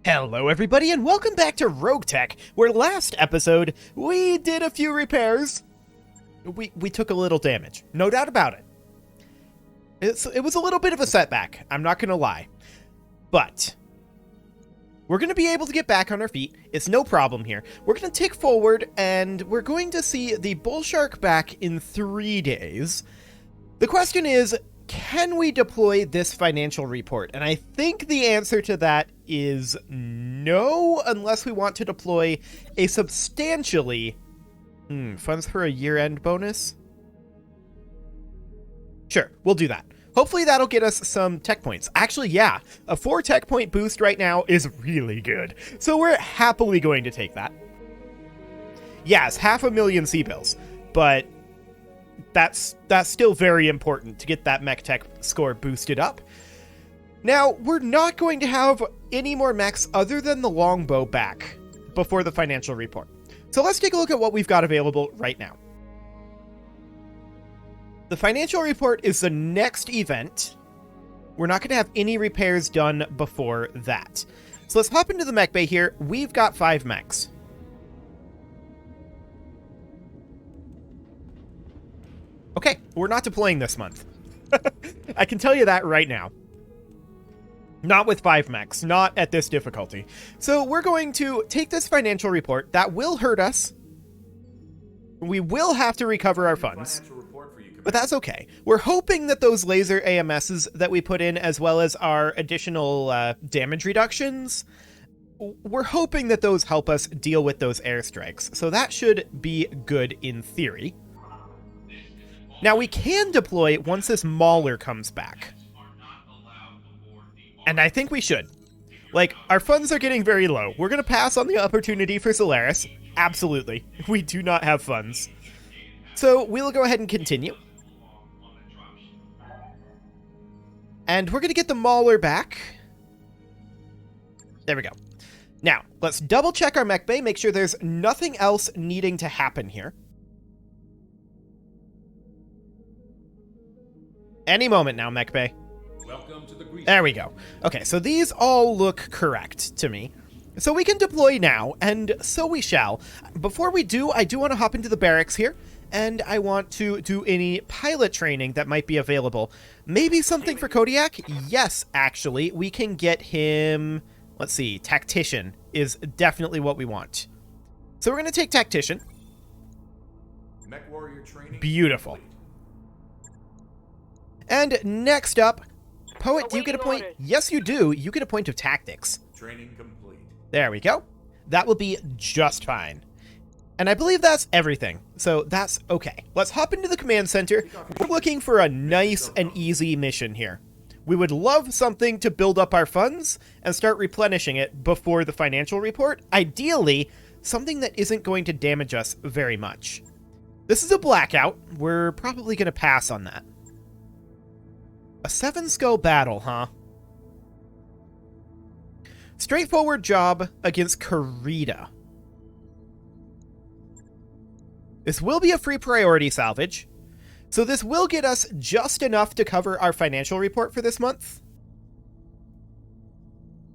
Hello everybody and welcome back to RogueTech, where last episode we did a few repairs. We took a little damage, no doubt about it. It was a little bit of a setback, I'm not gonna lie. But we're gonna be able to get back on our feet, it's no problem here. We're gonna tick forward and we're going to see the bull shark back in 3 days. The question is, can we deploy this financial report? And I think the answer to that is no, unless we want to deploy a substantially... funds for a year-end bonus? Sure, we'll do that. Hopefully that'll get us some tech points. Actually, yeah, a 4 tech point boost right now is really good. So we're happily going to take that. Yes, 500,000 C-bills, but that's still very important to get that mech tech score boosted up. Now, we're not going to have any more mechs other than the longbow back before the financial report. So let's take a look at what we've got available right now. The financial report is the next event. We're not going to have any repairs done before that. So let's hop into the mech bay here. We've got 5 mechs. Okay, we're not deploying this month. I can tell you that right now. Not with 5 mechs, not at this difficulty. So we're going to take this financial report. That will hurt us. We will have to recover our funds. But that's okay. We're hoping that those laser AMSs that we put in, as well as our additional damage reductions, we're hoping that those help us deal with those airstrikes. So that should be good in theory. Now, we can deploy once this Mauler comes back. And I think we should. Like, our funds are getting very low. We're going to pass on the opportunity for Solaris. Absolutely. We do not have funds. So, we'll go ahead and continue. And we're going to get the Mauler back. There we go. Now, let's double check our mech bay, make sure there's nothing else needing to happen here. Any moment now, mech bay. Welcome to the there we go. Okay, so these all look correct to me. So we can deploy now, and so we shall. Before we do, I do want to hop into the barracks here, and I want to do any pilot training that might be available. Maybe something for Kodiak? Yes, actually. We can get him... Let's see, Tactician is definitely what we want. So we're going to take Tactician. Mech Warrior training. Beautiful. Complete. And next up, Poet, do you get a point? Yes, you do. You get a point of Tactics. Training complete. There we go. That will be just fine. And I believe that's everything. So that's okay. Let's hop into the command center. We're looking for a nice and easy mission here. We would love something to build up our funds and start replenishing it before the financial report. Ideally, something that isn't going to damage us very much. This is a blackout. We're probably going to pass on that. A 7-skull battle, huh? Straightforward job against Karita. This will be a free priority salvage, so this will get us just enough to cover our financial report for this month.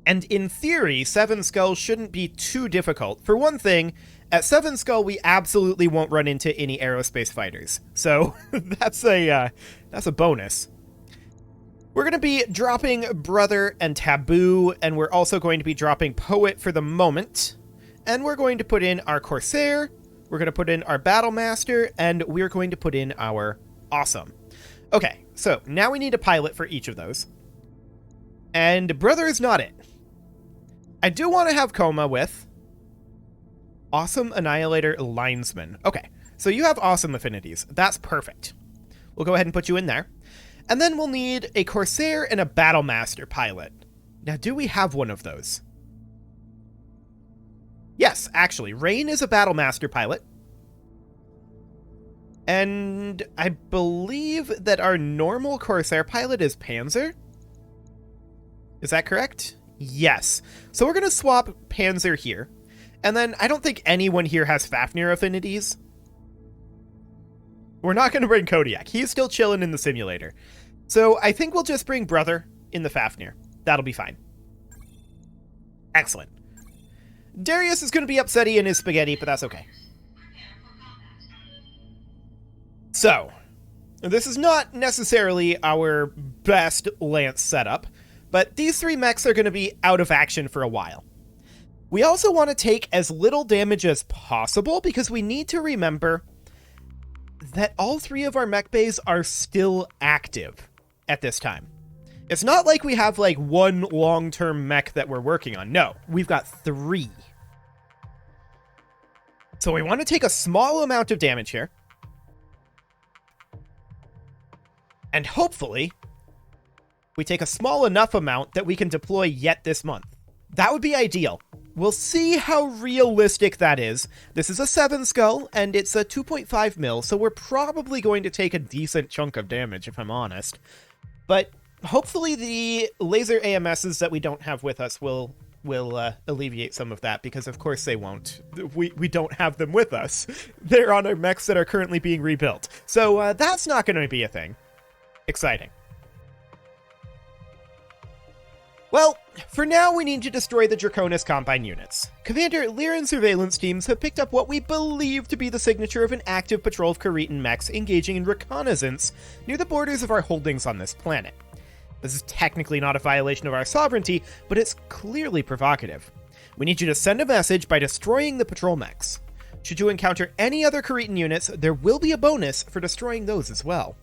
And in theory, 7 skull shouldn't be too difficult. For one thing, at 7 skull we absolutely won't run into any aerospace fighters, so that's a bonus. We're going to be dropping Brother and Taboo, and we're also going to be dropping Poet for the moment. And we're going to put in our Corsair, we're going to put in our Battle Master, and we're going to put in our Awesome. Okay, so now we need a pilot for each of those. And Brother is not it. I do want to have Coma with Awesome Annihilator Linesman. Okay, so you have awesome affinities. That's perfect. We'll go ahead and put you in there. And then we'll need a Corsair and a Battle Master pilot. Now, do we have one of those? Yes, actually, Rain is a Battle Master pilot. And I believe that our normal Corsair pilot is Panzer. Is that correct? Yes. So we're going to swap Panzer here. And then I don't think anyone here has Fafnir affinities. We're not going to bring Kodiak. He's still chilling in the simulator. So I think we'll just bring Brother in the Fafnir. That'll be fine. Excellent. Darius is going to be upsetty in his spaghetti, but that's okay. So, this is not necessarily our best Lance setup, but these 3 mechs are going to be out of action for a while. We also want to take as little damage as possible because we need to remember that all 3 of our mech bays are still active at this time. It's not like we have like 1 long-term mech that we're working on. No, we've got 3. So we want to take a small amount of damage here. And hopefully, we take a small enough amount that we can deploy yet this month. That would be ideal. We'll see how realistic that is. This is a 7 skull, and it's a 2.5 mil, so we're probably going to take a decent chunk of damage, if I'm honest. But hopefully the laser AMSs that we don't have with us will alleviate some of that, because of course they won't. We don't have them with us. They're on our mechs that are currently being rebuilt. So that's not going to be a thing. Exciting. Well, for now we need to destroy the Draconis Combine units. Commander Lyran surveillance teams have picked up what we believe to be the signature of an active patrol of Kharitan mechs engaging in reconnaissance near the borders of our holdings on this planet. This is technically not a violation of our sovereignty, but it's clearly provocative. We need you to send a message by destroying the patrol mechs. Should you encounter any other Kharitan units, there will be a bonus for destroying those as well.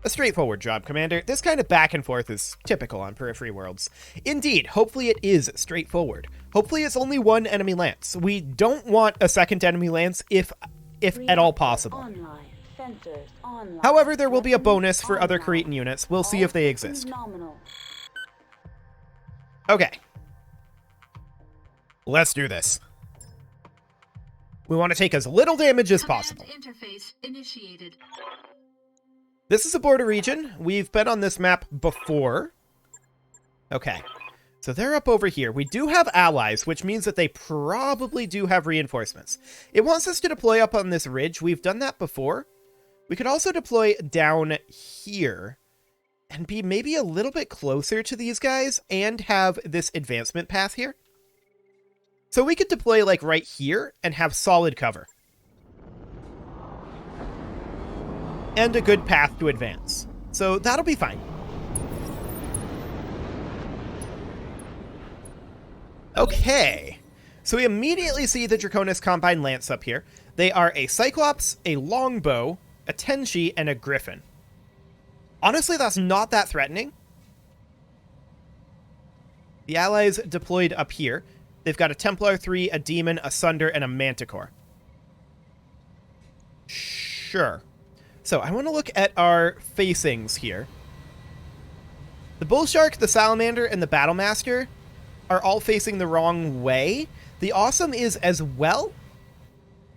A straightforward job, Commander. This kind of back and forth is typical on Periphery Worlds. Indeed, hopefully it is straightforward. Hopefully it's only 1 enemy lance. We don't want a second enemy lance if at all possible. However, there will be a bonus for other Kharitan units. We'll see if they exist. Okay. Let's do this. We want to take as little damage as possible. Interface initiated. This is a border region. We've been on this map before. Okay. So they're up over here. We do have allies, which means that they probably do have reinforcements. It wants us to deploy up on this ridge. We've done that before. We could also deploy down here and be maybe a little bit closer to these guys and have this advancement path here. So we could deploy like right here and have solid cover. And a good path to advance. So that'll be fine. Okay. So we immediately see the Draconis Combine Lance up here. They are a Cyclops, a Longbow, a Tenshi, and a Griffin. Honestly, that's not that threatening. The allies deployed up here. They've got a Templar 3, a Demon, a Sunder, and a Manticore. Sure. So I want to look at our facings here. The Bullshark, the Salamander, and the Battlemaster are all facing the wrong way. The Awesome is as well,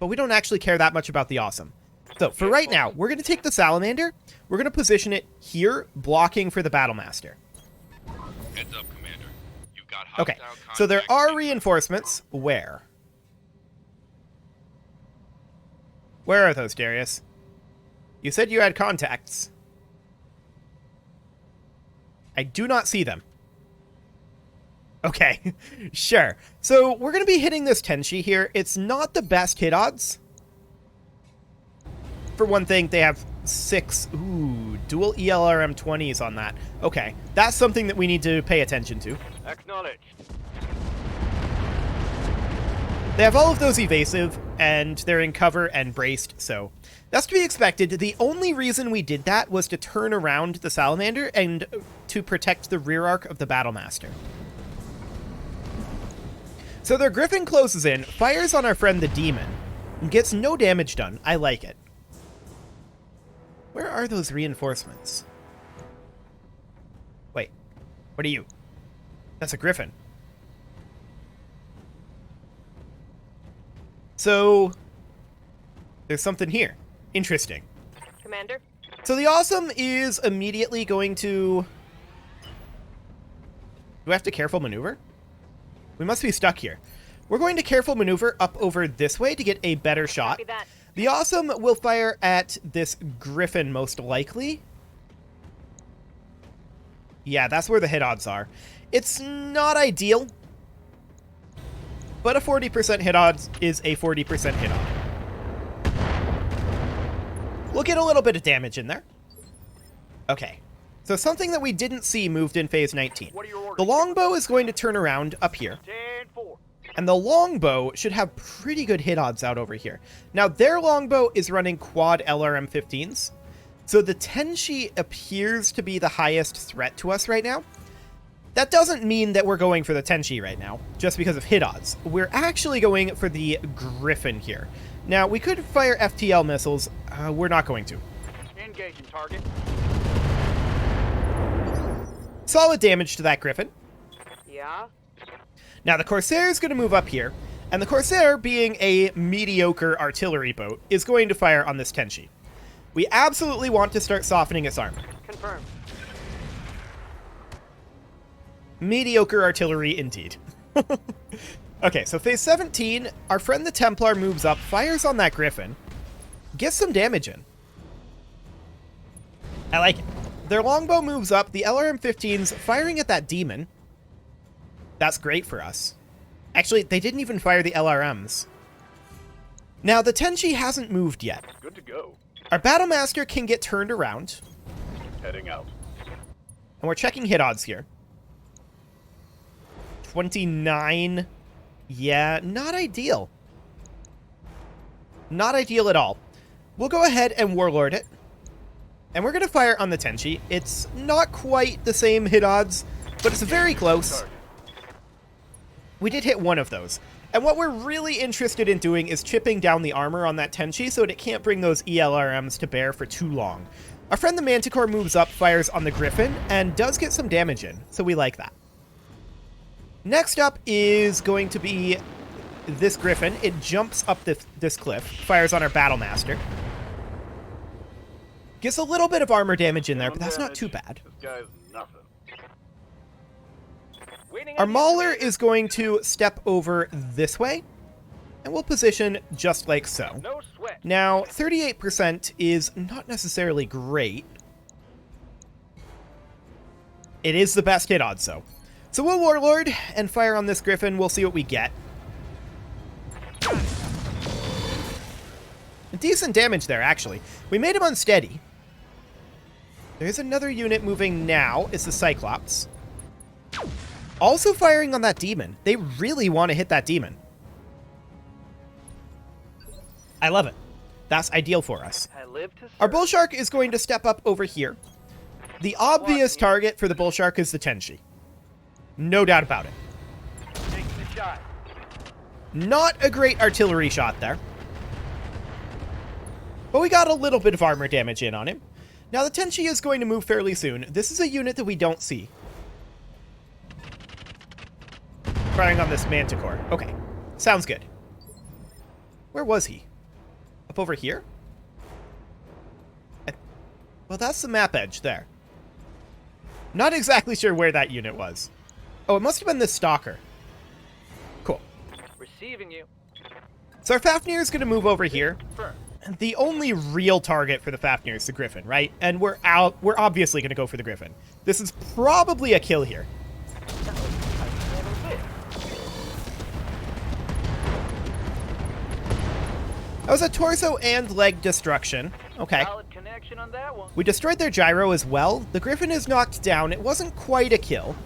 but we don't actually care that much about the Awesome. So for right now, we're going to take the Salamander. We're going to position it here, blocking for the Battlemaster. Heads up, Commander. You've got Okay, so there are reinforcements. Where? Where are those, Darius? You said you had contacts. I do not see them. Okay, sure. So we're going to be hitting this Tenshi here. It's not the best hit odds. For one thing, they have 6 dual ELRM 20s on that. Okay, that's something that we need to pay attention to. Acknowledged. They have all of those evasive, and they're in cover and braced, so that's to be expected. The only reason we did that was to turn around the Salamander and to protect the rear arc of the Battlemaster. So their Griffin closes in, fires on our friend the Demon, and gets no damage done. I like it. Where are those reinforcements? Wait, what are you? That's a Griffin. So, there's something here. Interesting. Commander? So the Awesome is immediately going to... Do I have to careful maneuver? We must be stuck here. We're going to careful maneuver up over this way to get a better shot. Copy that. The Awesome will fire at this Griffin most likely. Yeah, that's where the hit odds are. It's not ideal, but a 40% hit odds is a 40% hit on. We'll get a little bit of damage in there. Okay. So something that we didn't see moved in phase 19. The longbow is going to turn around up here. 10-4. And the longbow should have pretty good hit odds out over here. Now, their longbow is running quad LRM-15s. So the Tenshi appears to be the highest threat to us right now. That doesn't mean that we're going for the Tenshi right now, just because of hit odds. We're actually going for the Griffin here. Now, we could fire FTL missiles. We're not going to. Engaging target. Solid damage to that Griffin. Yeah. Now, the Corsair is going to move up here, and the Corsair, being a mediocre artillery boat, is going to fire on this Tenshi. We absolutely want to start softening its armor. Confirmed. Mediocre artillery indeed. Okay, so phase 17, our friend the Templar moves up, fires on that Griffin, gets some damage in. I like it. Their longbow moves up, the LRM-15's firing at that demon. That's great for us. Actually, they didn't even fire the LRMs. Now, the Tenshi hasn't moved yet. Good to go. Our Battlemaster can get turned around. Heading out. And we're checking hit odds here. 29. Yeah, not ideal. Not ideal at all. We'll go ahead and Warlord it. And we're going to fire on the Tenshi. It's not quite the same hit odds, but it's very close. We did hit one of those. And what we're really interested in doing is chipping down the armor on that Tenshi so that it can't bring those ELRMs to bear for too long. Our friend the Manticore moves up, fires on the Griffin, and does get some damage in, so we like that. Next up is going to be this Griffin. It jumps up this cliff, fires on our Battlemaster. Gets a little bit of armor damage in there, but that's not too bad. This guy's nothing. Our Mauler is going to step over this way, and we'll position just like so. No sweat. Now, 38% is not necessarily great. It is the best hit odds, though. So we'll Warlord and fire on this Griffin. We'll see what we get. Decent damage there, actually. We made him unsteady. There's another unit moving now. It's the Cyclops. Also firing on that demon. They really want to hit that demon. I love it. That's ideal for us. I live to serve. Our Bull Shark is going to step up over here. The obvious target for the Bull Shark is the Tenshi. No doubt about it. Taking the shot. Not a great artillery shot there. But we got a little bit of armor damage in on him. Now the Tenshi is going to move fairly soon. This is a unit that we don't see. Firing on this Manticore. Okay, sounds good. Where was he? Up over here? Well, that's the map edge there. Not exactly sure where that unit was. Oh, it must have been this Stalker. Cool. Receiving you. So our Fafnir is going to move over here. Confirmed. The only real target for the Fafnir is the Griffin, right? And we're obviously going to go for the Griffin. This is probably a kill here. That was a torso and leg destruction. Okay. Solid connection on that one. We destroyed their gyro as well. The Griffin is knocked down. It wasn't quite a kill.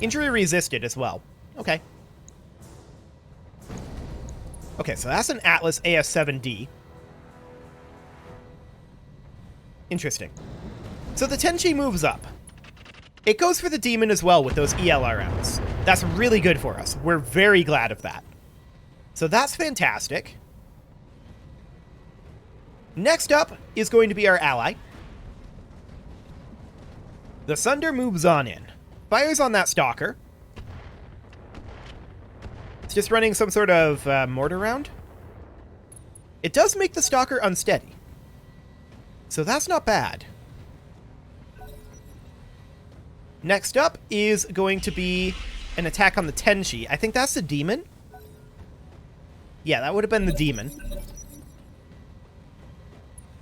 Injury resisted as well. Okay. Okay, so that's an Atlas AS-7D. Interesting. So the Tenshi moves up. It goes for the Demon as well with those ELRMs. That's really good for us. We're very glad of that. So that's fantastic. Next up is going to be our ally. The Sunder moves on in. Fires on that Stalker. It's just running some sort of mortar round. It does make the Stalker unsteady. So that's not bad. Next up is going to be an attack on the Tenshi. I think that's the Demon. Yeah, that would have been the Demon.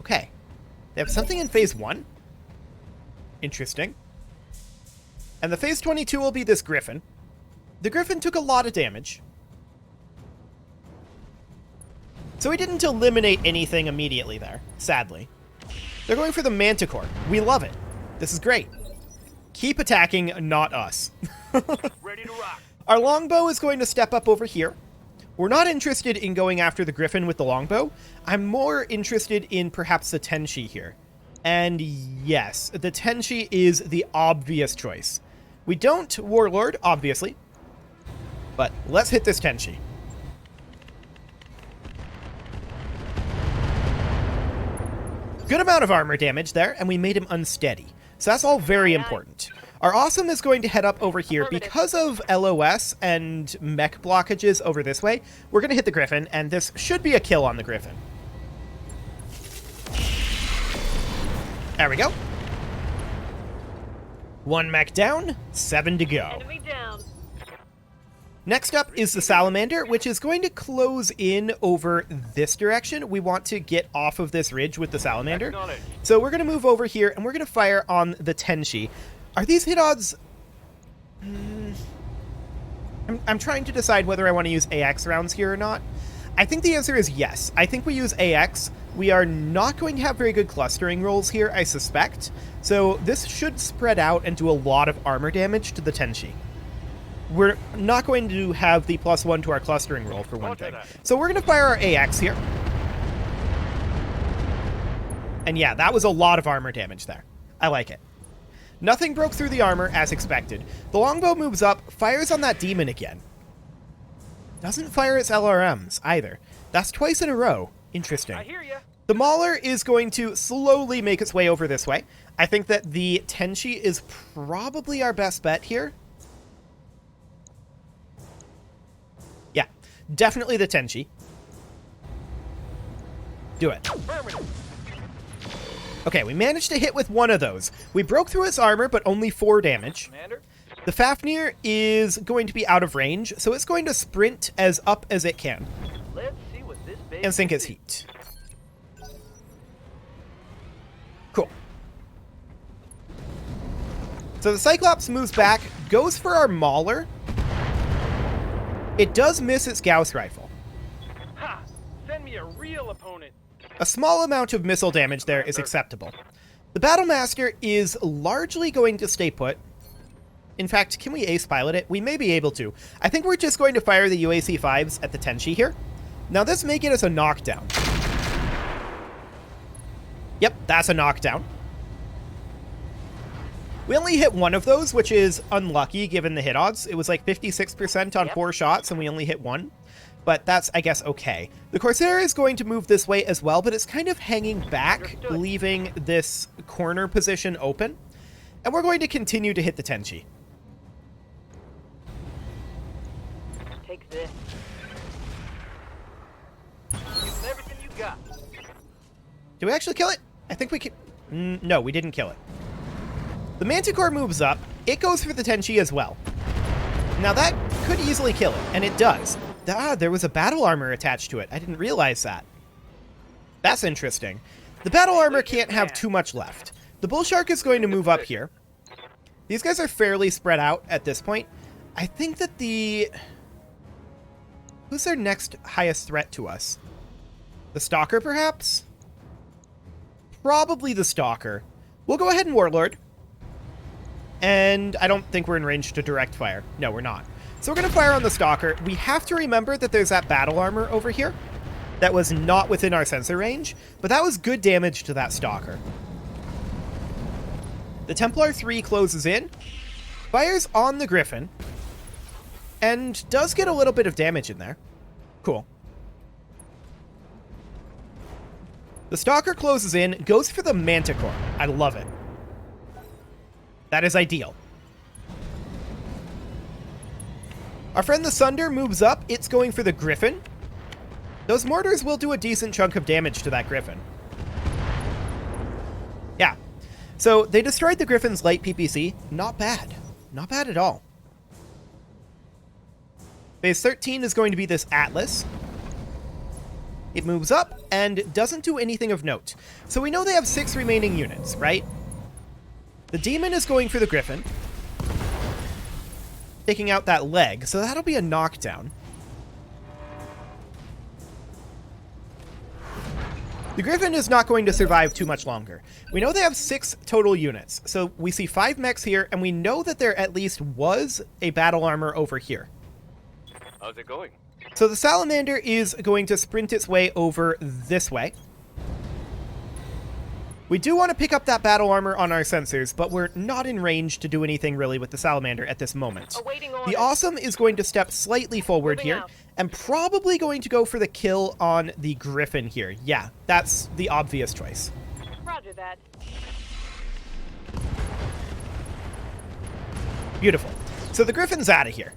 Okay. They have something in phase 1. Interesting. And the phase 22 will be this Griffin. The Griffin took a lot of damage. So we didn't eliminate anything immediately there, sadly. They're going for the Manticore. We love it. This is great. Keep attacking, not us. Ready to rock. Our longbow is going to step up over here. We're not interested in going after the Griffin with the longbow. I'm more interested in perhaps the Tenshi here. And yes, the Tenshi is the obvious choice. We don't Warlord, obviously. But let's hit this Tenshi. Good amount of armor damage there, and we made him unsteady. So that's all very important. Our Awesome is going to head up over here. Because of LOS and mech blockages over this way, we're going to hit the Griffin, and this should be a kill on the Griffin. There we go. 1 mech down, 7 to go. Enemy down. Next up is the Salamander, which is going to close in over this direction. We want to get off of this ridge with the Salamander. So we're going to move over here, and we're going to fire on the Tenshi. Are these hit odds... I'm trying to decide whether I want to use AX rounds here or not. I think the answer is yes. I think we use AX. We are not going to have very good clustering rolls here, I suspect. So this should spread out and do a lot of armor damage to the Tenshi. We're not going to have the +1 to our clustering roll, for one thing. So we're going to fire our AX here. And yeah, that was a lot of armor damage there. I like it. Nothing broke through the armor, as expected. The longbow moves up, fires on that demon again. Doesn't fire its LRMs, either. That's twice in a row. Interesting. I hear ya. The Mauler is going to slowly make its way over this way. I think that the Tenshi is probably our best bet here. Yeah, definitely the Tenshi. Do it. Okay, we managed to hit with one of those. We broke through its armor, but only 4 damage. Commander. The Fafnir is going to be out of range, so it's going to sprint as up as it can Let's see what this baby and sink can its do. heat. Cool. So the Cyclops moves back, goes for our Mauler. It does miss its Gauss rifle. Ha! Send me a real opponent. A small amount of missile damage there is acceptable. The Battlemaster is largely going to stay put. In fact, can we ace pilot it? We may be able to. I think we're just going to fire the UAC-5s at the Tenshi here. Now this may get us a knockdown. Yep, that's a knockdown. We only hit one of those, which is unlucky given the hit odds. It was like 56% on 4 shots, and we only hit 1. But that's, I guess, okay. The Corsair is going to move this way as well, but it's kind of hanging back, leaving this corner position open. And we're going to continue to hit the Tenshi. Take this. Use everything you got. Did we actually kill it? I think we can... no, we didn't kill it. The Manticore moves up. It goes for the Tenshi as well. Now that could easily kill it, and it does. Ah, there was a battle armor attached to it. I didn't realize that. That's interesting. The battle armor can't have too much left. The Bull Shark is going to move up here. These guys are fairly spread out at this point. I think that the... Who's their next highest threat to us? The Stalker, perhaps? Probably the Stalker. We'll go ahead and Warlord. And I don't think we're in range to direct fire. No, we're not. So we're going to fire on the Stalker. We have to remember that there's that battle armor over here that was not within our sensor range, but that was good damage to that Stalker. The Templar 3 closes in, fires on the Griffin, and does get a little bit of damage in there. Cool. The Stalker closes in, goes for the Manticore. I love it. That is ideal. Our friend the Sunder moves up. It's going for the Griffin. Those mortars will do a decent chunk of damage to that Griffin. Yeah. So they destroyed the Griffin's light PPC. Not bad. Not bad at all. Phase 13 is going to be this Atlas. It moves up and doesn't do anything of note. So we know they have 6 remaining units, right? The Demon is going for the Griffin. taking out that leg, so that'll be a knockdown. The Griffin is not going to survive too much longer. We know they have 6 total units, so we see 5 mechs here, and we know that there at least was a battle armor over here. How's it going? So the Salamander is going to sprint its way over this way. We do want to pick up that battle armor on our sensors, but we're not in range to do anything really with the Salamander at this moment. Awaiting orders. The Awesome is going to step slightly forward Moving here, out. and probably going to go for the kill on the Griffin here. Yeah, that's the obvious choice. Roger that. Beautiful. So the Griffin's out of here.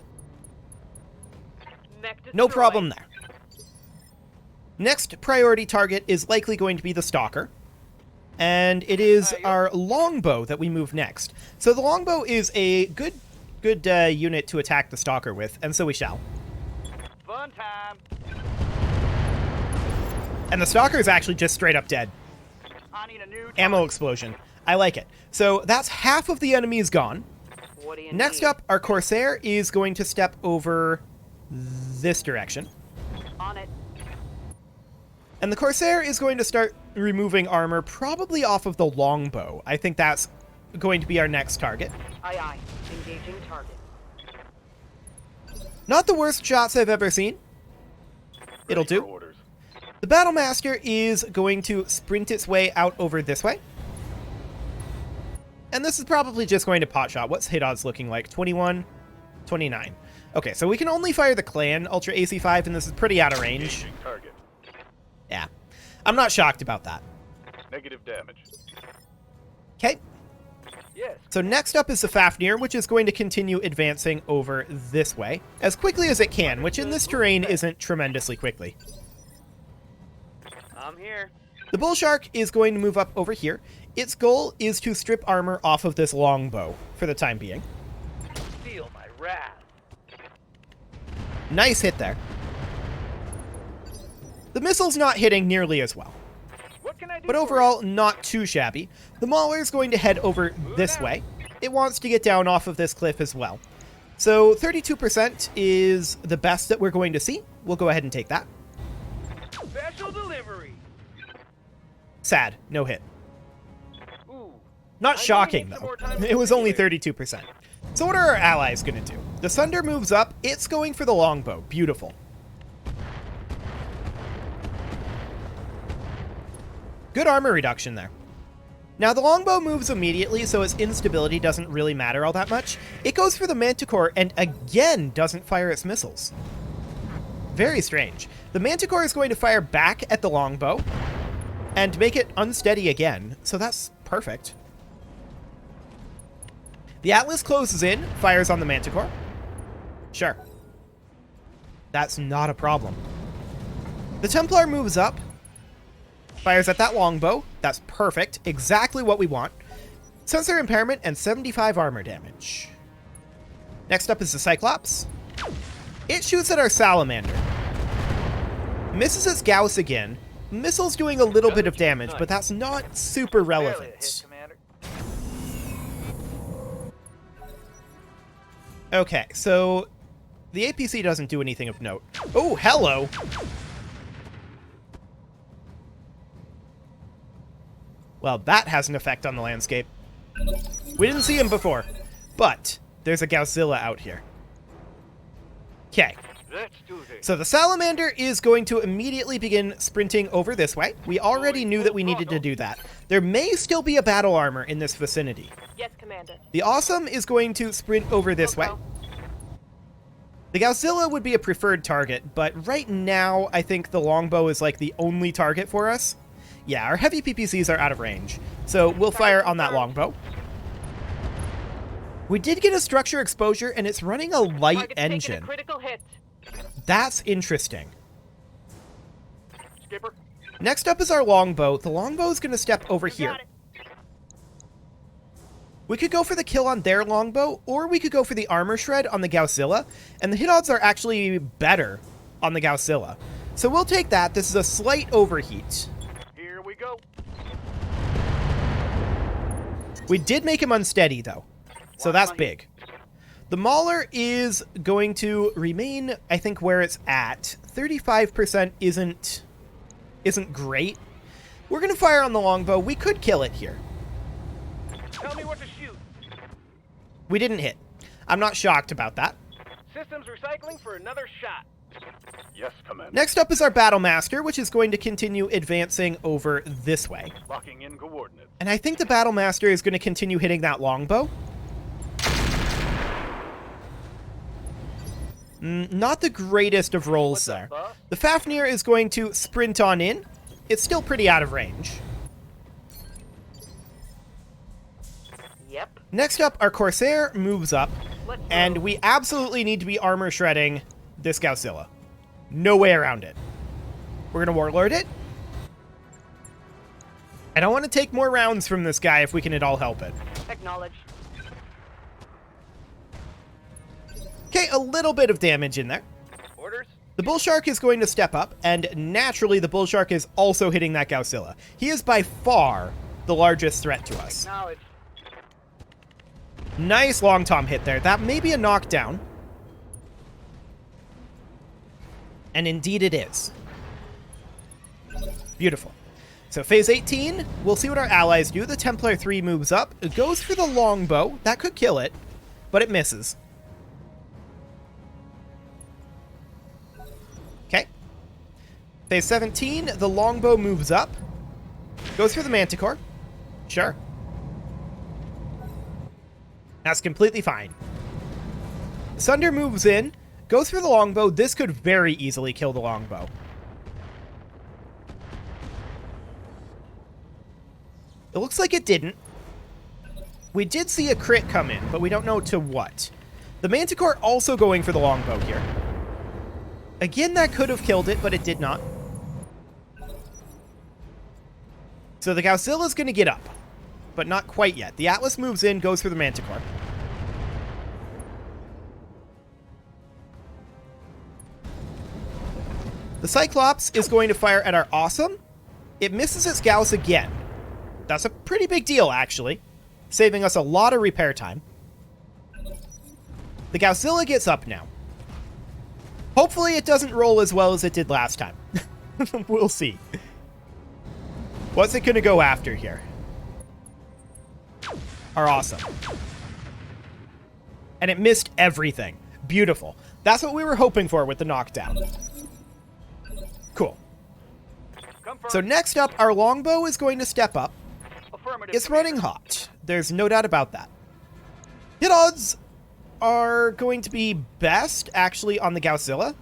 Mech No destroyed. problem there. Next priority target is likely going to be the Stalker. And it is our longbow that we move next. So the longbow is a good unit to attack the Stalker with, and so we shall. Fun time. And the Stalker is actually just straight up dead. I need a new Ammo explosion. I like it. So that's half of the enemies gone. What do you Next need? up, our Corsair is going to step over this direction. On it. And the Corsair is going to start removing armor probably off of the longbow. I think that's going to be our next target. Aye aye. Engaging target. Not the worst shots I've ever seen. It'll Ready for do. orders. The Battlemaster is going to sprint its way out over this way. And this is probably just going to pot shot. What's hit odds looking like? 21? 29. Okay, so we can only fire the Clan Ultra AC5, and this is pretty out of range. Engaging target. Yeah. I'm not shocked about that. Negative damage. Okay, Yes. so next up is the Fafnir, which is going to continue advancing over this way as quickly as it can, which in this terrain isn't tremendously quickly. I'm here. The Bull Shark is going to move up over here. Its goal is to strip armor off of this longbow for the time being. Feel my wrath. Nice hit there. The missile's not hitting nearly as well, What can I do? but for overall not too shabby. The Mauler is going to head over this way. It wants to get down off of this cliff as well. So 32% is the best that we're going to see. We'll go ahead and take that. you? Special delivery. Sad, no hit. Ooh. Not I shocking, need some though. more time It was only anyway. 32%. So what are our allies going to do? The Sunder moves up. It's going for the longbow. Beautiful. Good armor reduction there. Now, the longbow moves immediately, so its instability doesn't really matter all that much. It goes for the Manticore and again doesn't fire its missiles. Very strange. The Manticore is going to fire back at the longbow and make it unsteady again, so that's perfect. The Atlas closes in, fires on the Manticore. Sure. That's not a problem. The Templar moves up, fires at that longbow. That's perfect. Exactly what we want. Sensor impairment and 75 armor damage. Next up is the Cyclops. It shoots at our Salamander. Misses its Gauss again. Missile's doing a little bit of damage, but that's not super Barely a hit, relevant. Commander. Okay, so the APC doesn't do anything of note. Oh, hello! Well, that has an effect on the landscape. We didn't see him before, but there's a Gaussilla out here. Okay, Let's do this. so the Salamander is going to immediately begin sprinting over this way. We already knew that we needed to do that. There may still be a battle armor in this vicinity. Yes, Commander. The Awesome is going to sprint over this way. The Gaussilla would be a preferred target, but right now I think the longbow is like the only target for us. Yeah, our heavy PPCs are out of range, so we'll fire on that longbow. We did get a structure exposure, and it's running a light Target's taking a engine. critical hit. That's interesting. Skipper. Next up is our longbow. The longbow is going to step over here. Got it. We could go for the kill on their longbow, or we could go for the armor shred on the Gaussilla, and the hit odds are actually better on the Gaussilla. So we'll take that. This is a slight overheat. Here we go. We did make him unsteady, though, so that's big. The Mauler is going to remain, I think, where it's at. 35% isn't great. We're going to fire on the longbow. We could kill it here. Tell me what to shoot. We didn't hit. I'm not shocked about that. Systems recycling for another shot. Yes, Commander. Next up is our Battle Master, which is going to continue advancing over this way. Locking in coordinates. And I think the Battle Master is going to continue hitting that longbow. Not the greatest of rolls there. The Fafnir is going to sprint on in. It's still pretty out of range. Yep. Next up, our Corsair moves up, and we absolutely need to be armor shredding this Godzilla. No way around it. We're going to Warlord it. I don't want to take more rounds from this guy if we can at all help it. Acknowledged. Okay, a little bit of damage in there. Orders? The Bull Shark is going to step up, and naturally the Bull Shark is also hitting that Godzilla. He is by far the largest threat to us. Acknowledged. Nice long tom hit there. That may be a knockdown. And indeed it is. Beautiful. So phase 18, we'll see what our allies do. The Templar 3 moves up. It goes for the longbow. That could kill it, but it misses. Okay. Phase 17, the longbow moves up. Goes for the Manticore. Sure. That's completely fine. Sunder moves in. Goes for the longbow. This could very easily kill the longbow. It looks like it didn't. We did see a crit come in, but we don't know to what. The Manticore also going for the longbow here. Again, that could have killed it, but it did not. So the Godzilla's going to get up, but not quite yet. The Atlas moves in, goes for the Manticore. The Cyclops is going to fire at our Awesome. It misses its Gauss again. That's a pretty big deal, actually, saving us a lot of repair time. The Godzilla gets up now. Hopefully it doesn't roll as well as it did last time. We'll see. What's it going to go after here? Our Awesome. And it missed everything. Beautiful. That's what we were hoping for with the knockdown. Cool. So next up, our longbow is going to step up. It's running hot. There's no doubt about that. Hit odds are going to be best, actually, on the Godzilla.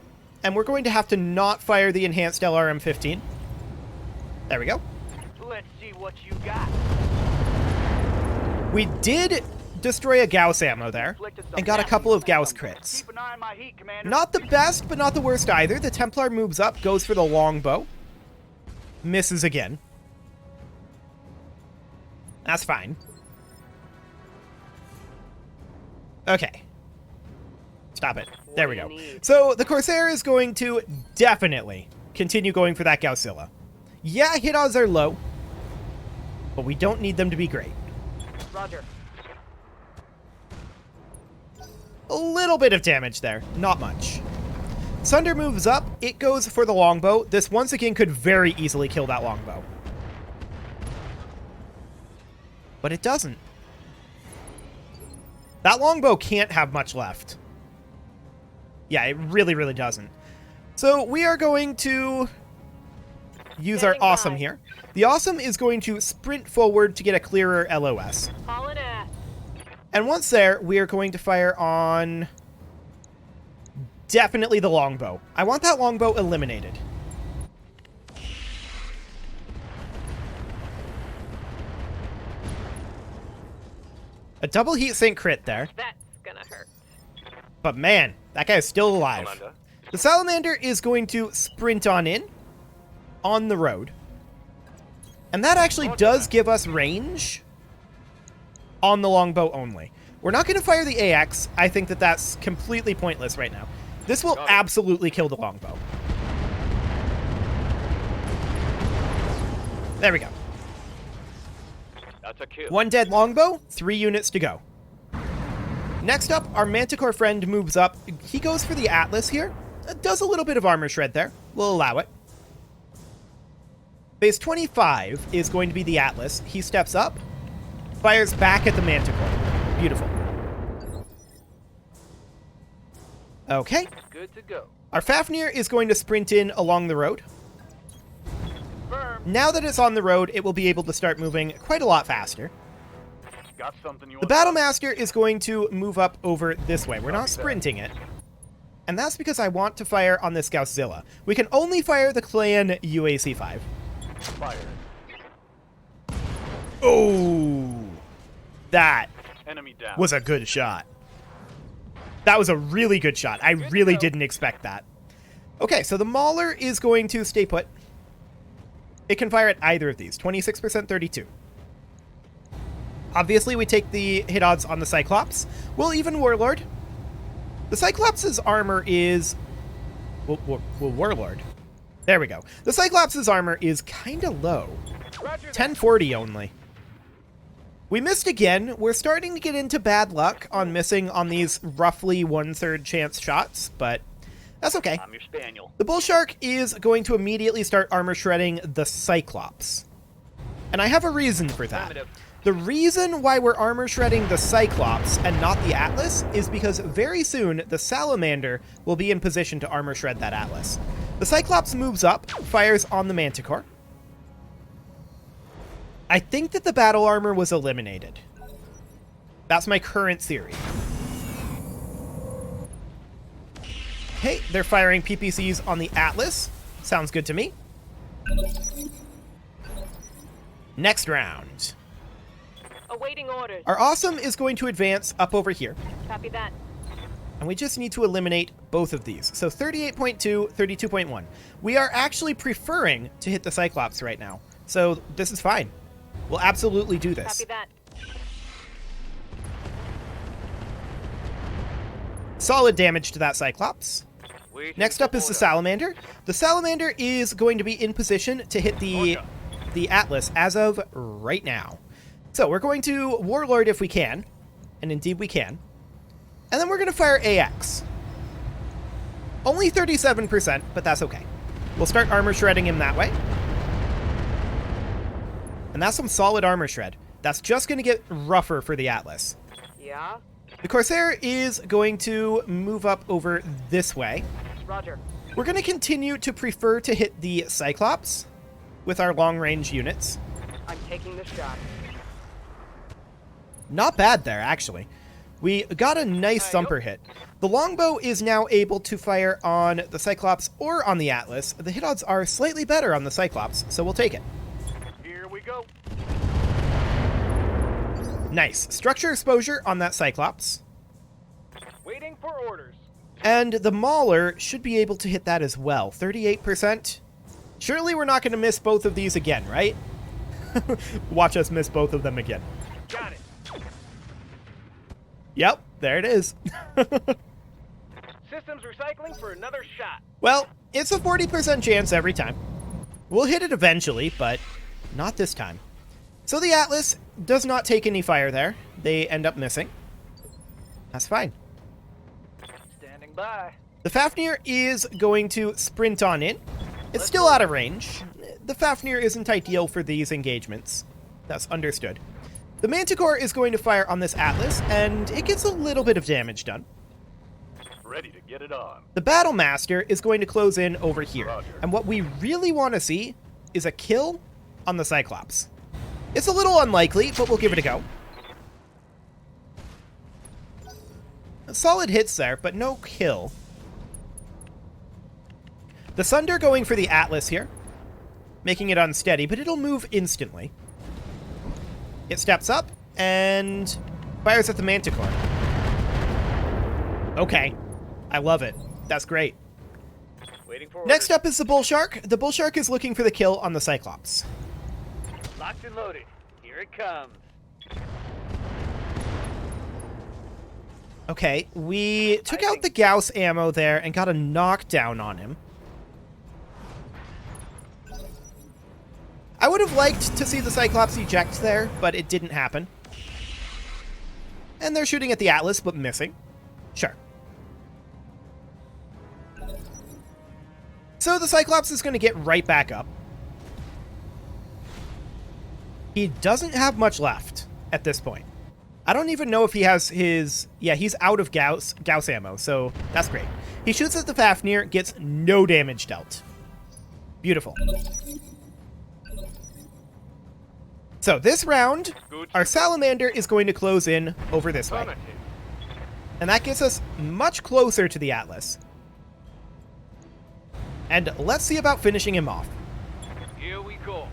And we're going to have to not fire the enhanced LRM-15. There we go. Let's see what you got. We did destroy a Gauss ammo there, and got a couple of Gauss crits. Keep an eye on my heat, Commander. Not the best, but not the worst either. The Templar moves up, goes for the longbow. Misses again. That's fine. Okay. Stop it. There we go. So the Corsair is going to definitely continue going for that Godzilla. Yeah, hit odds are low, but we don't need them to be great. Roger. A little bit of damage there, not much. Sunder moves up, it goes for the longbow. This once again could very easily kill that longbow. But it doesn't. That longbow can't have much left. Yeah, it really, really doesn't. So we are going to use our Awesome here. The Awesome is going to sprint forward to get a clearer LOS. Haul it at. And once there, we are going to fire on definitely the longbow. I want that longbow eliminated. A double heat sink crit there. That's gonna hurt. But man, that guy is still alive. Commander. The Salamander is going to sprint on in, on the road. And that actually does give us range on the longbow only. We're not going to fire the AX. I think that that's completely pointless right now. This will absolutely kill the longbow. There we go. That's a kill. 1 dead longbow, 3 units to go. Next up, our Manticore friend moves up. He goes for the Atlas here. Does a little bit of armor shred there. We'll allow it. Phase 25 is going to be the Atlas. He steps up, fires back at the Manticore. Beautiful. Okay. Good to go. Our Fafnir is going to sprint in along the road. Firm. Now that it's on the road, it will be able to start moving quite a lot faster. Got something you The want? Battle Master is going to move up over this way. We're not sprinting it. And that's because I want to fire on this Gausszilla. We can only fire the clan UAC-5. Fire. Oh! That Enemy down. was a good shot. That was a really good shot. I really didn't expect that. Okay, so the Mauler is going to stay put. It can fire at either of these. 26%, 32. Obviously, we take the hit odds on the Cyclops. We'll even Warlord. The Cyclops' armor is... Well, Warlord. There we go. The Cyclops' armor is kind of low. Roger that. 1040 only. We missed again. We're starting to get into bad luck on missing on these roughly 1/3 chance shots, but that's okay. I'm your spaniel. The Bull Shark is going to immediately start armor shredding the Cyclops. And I have a reason for that. Affirmative. The reason why we're armor shredding the Cyclops and not the Atlas is because very soon the Salamander will be in position to armor shred that Atlas. The Cyclops moves up, fires on the Manticore. I think that the battle armor was eliminated. That's my current theory. Okay, they're firing PPCs on the Atlas. Sounds good to me. Next round. Awaiting orders. Our Awesome is going to advance up over here. Copy that. And we just need to eliminate both of these. So 38.2, 32.1. We are actually preferring to hit the Cyclops right now. So this is fine. We'll absolutely do this. Copy that. Solid damage to that Cyclops. Waiting Next for up is the order. Salamander. The Salamander is going to be in position to hit the Atlas as of right now. So we're going to Warlord if we can. And indeed we can. And then we're going to fire AX. Only 37%, but that's okay. We'll start armor shredding him that way. And that's some solid armor shred. That's just going to get rougher for the Atlas. Yeah. The Corsair is going to move up over this way. Roger. We're going to continue to prefer to hit the Cyclops with our long-range units. I'm taking the shot. Not bad there, actually. We got a nice thumper hit. The longbow is now able to fire on the Cyclops or on the Atlas. The hit odds are slightly better on the Cyclops, so we'll take it. Here we go. Nice. Structure exposure on that Cyclops. Waiting for orders. And the Mauler should be able to hit that as well. 38%. Surely we're not going to miss both of these again, right? Watch us miss both of them again. Got it. Yep, there it is. Systems recycling for another shot. Well, it's a 40% chance every time. We'll hit it eventually, but not this time. So the Atlas does not take any fire there. They end up missing. That's fine. Standing by. The Fafnir is going to sprint on in. It's still out of range. The Fafnir isn't ideal for these engagements. That's understood. The Manticore is going to fire on this Atlas, and it gets a little bit of damage done. Ready to get it on. The Battle Master is going to close in over here. Roger. And what we really want to see is a kill on the Cyclops. It's a little unlikely, but we'll give it a go. Solid hits there, but no kill. The Sunder going for the Atlas here, making it unsteady, but it'll move instantly. It steps up and fires at the Manticore. Okay. I love it. That's great. Waiting for orders. Next up is the Bull Shark. The Bull Shark is looking for the kill on the Cyclops. Locked and loaded. Here it comes. Okay, we took out the Gauss ammo there and got a knockdown on him. I would have liked to see the Cyclops eject there, but it didn't happen. And they're shooting at the Atlas, but missing. Sure. So the Cyclops is going to get right back up. He doesn't have much left at this point. I don't even know if he has his... Yeah, he's out of Gauss ammo, so that's great. He shoots at the Fafnir, gets no damage dealt. Beautiful. So this round, our Salamander is going to close in over this way. And that gets us much closer to the Atlas. And let's see about finishing him off. Here we go.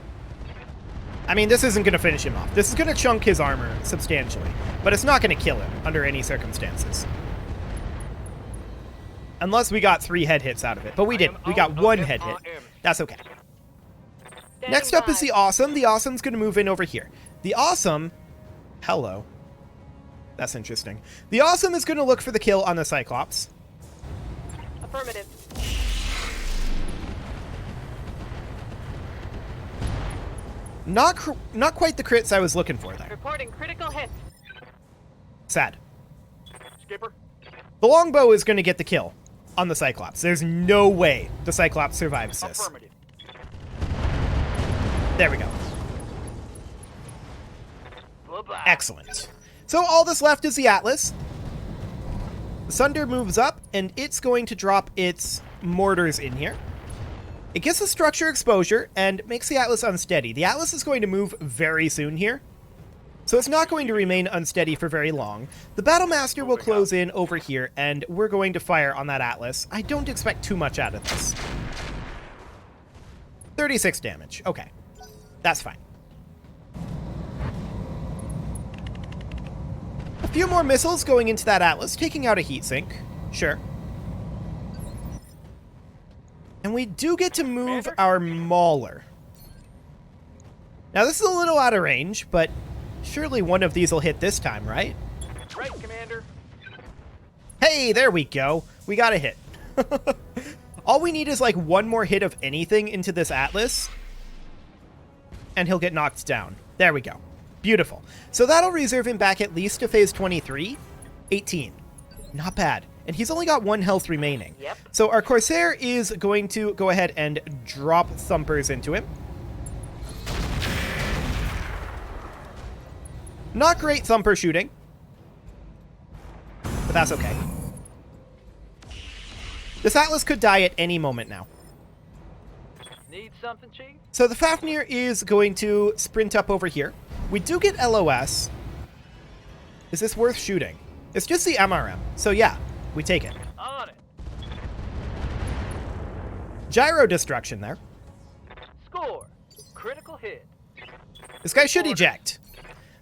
I mean, this isn't going to finish him off. This is going to chunk his armor substantially. But it's not going to kill him under any circumstances. Unless we got 3 head hits out of it. But we didn't. We got 1 head hit. That's okay. Next up is the Awesome. The Awesome's going to move in over here. The Awesome... Hello. That's interesting. The Awesome is going to look for the kill on the Cyclops. Affirmative. Not quite the crits I was looking for there. Reporting critical hits. Sad. Skipper. The longbow is going to get the kill on the Cyclops. There's no way the Cyclops survives this. Affirmative. There we go. Bye-bye. Excellent. So all that's left is the Atlas. The Sunder moves up, and it's going to drop its mortars in here. It gets the structure exposure and makes the Atlas unsteady. The Atlas is going to move very soon here, so it's not going to remain unsteady for very long. The Battlemaster will close in over here, and we're going to fire on that Atlas. I don't expect too much out of this. 36 damage. Okay. That's fine. A few more missiles going into that Atlas, taking out a heatsink. Sure. And we do get to move our Mauler. Now, this is a little out of range, but surely one of these will hit this time, right? Right, Commander. Hey, there we go. We got a hit. All we need is like one more hit of anything into this Atlas, and he'll get knocked down. There we go. Beautiful. So that'll reserve him back at least to phase 23. 18. Not bad. And he's only got 1 health remaining. Yep. So our Corsair is going to go ahead and drop Thumpers into him. Not great Thumper shooting, but that's okay. This Atlas could die at any moment now. Need something, Chief? So the Fafnir is going to sprint up over here. We do get LOS. Is this worth shooting? It's just the MRM. So yeah, we take it. On it. Gyro destruction there. Score. Critical hit. This guy should eject.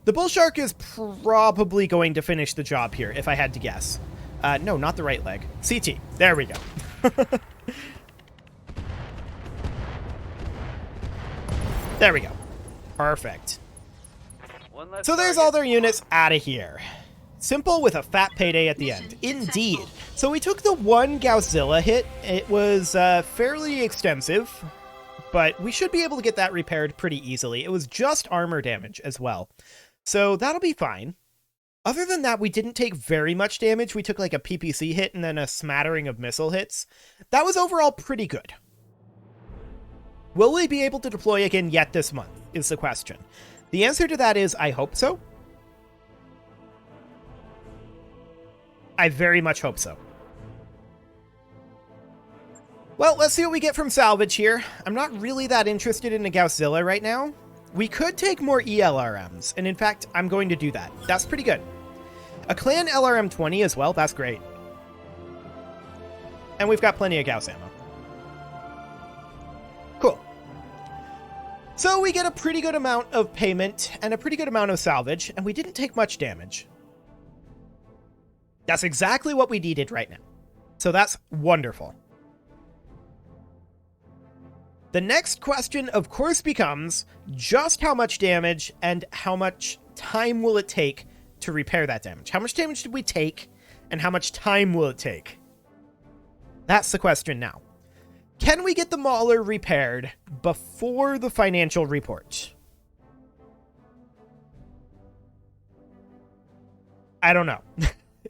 The Bull Shark is probably going to finish the job here, if I had to guess. No, not the right leg. CT. There we go. There we go. Perfect. One less So there's target. all their units out of here. Simple with a fat payday at the end. Indeed. So we took the 1 Gausszilla hit. It was fairly extensive, but we should be able to get that repaired pretty easily. It was just armor damage as well. So that'll be fine. Other than that, we didn't take very much damage. We took like a PPC hit and then a smattering of missile hits. That was overall pretty good. Will we be able to deploy again yet this month, is the question. The answer to that is, I hope so. I very much hope so. Well, let's see what we get from salvage here. I'm not really that interested in a Gausszilla right now. We could take more ELRMs, and in fact, I'm going to do that. That's pretty good. A Clan LRM-20 as well, that's great. And we've got plenty of Gauss ammo. Cool. So we get a pretty good amount of payment and a pretty good amount of salvage, and we didn't take much damage. That's exactly what we needed right now. So that's wonderful. The next question, of course, becomes just how much damage and how much time will it take to repair that damage? How much damage did we take, and how much time will it take? That's the question now. Can we get the Mauler repaired before the financial report? I don't know.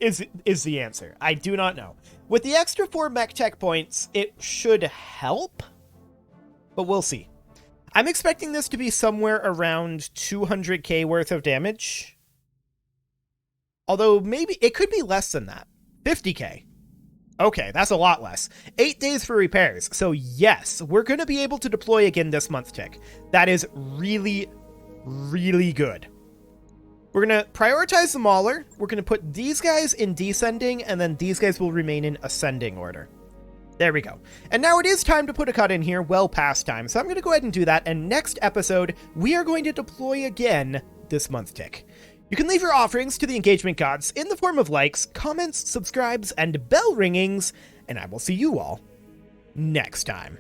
is the answer. I do not know. With the extra 4 mech tech points, it should help, but we'll see. I'm expecting this to be somewhere around 200k worth of damage. Although maybe it could be less than that. 50k. Okay, that's a lot less. 8 days for repairs. So yes, we're going to be able to deploy again this month, Tick. That is really, really good. We're going to prioritize the Mauler. We're going to put these guys in descending, and then these guys will remain in ascending order. There we go. And now it is time to put a cut in here, well past time. So I'm going to go ahead and do that, and next episode, we are going to deploy again this month, Tick. You can leave your offerings to the engagement gods in the form of likes, comments, subscribes, and bell ringings, and I will see you all next time.